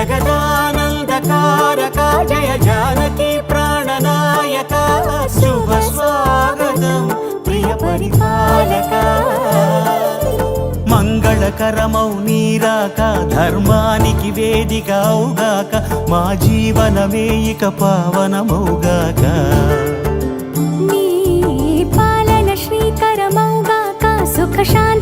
జగదానందకారక జయ జానకి ప్రాణనాయక శుభ స్వాగతం ప్రియ పరిపాలక మంగళకరమౌ నీరాక ధర్మానికి వేదిక అవుగాక మా జీవనమే ఇక పావనమౌగాక నీ పాలన శ్రీకరమౌగాక సుఖ శాంతి